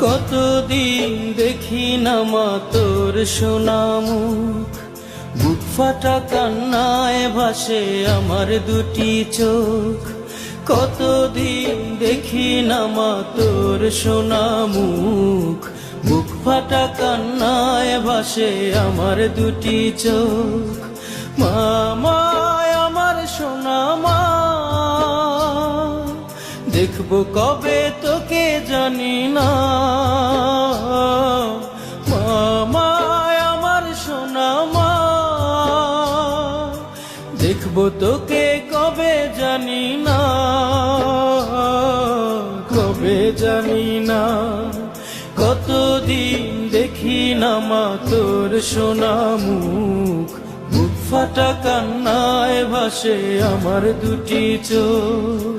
কতদিন দেখি না মা তোর সোনা মুখ, বুক ফাটা কান্নায় ভাসে আমার দুটি চোখ। কতদিন দেখি না মা তোর সোনা মুখ, বুক ফাটা কান্নায় ভাসে আমার দুটি চোখ। মা আমার সোনা মা, দেখবো কবে তোকে জানি না। মা আমার সোনা মা, দেখবো তোকে কবে জানি না, কবে জানি না। কতদিন দেখি না মা তোর সোনা মুখ, বুক ফাটা কান্নায় ভাসে আমার দুটি চোখ।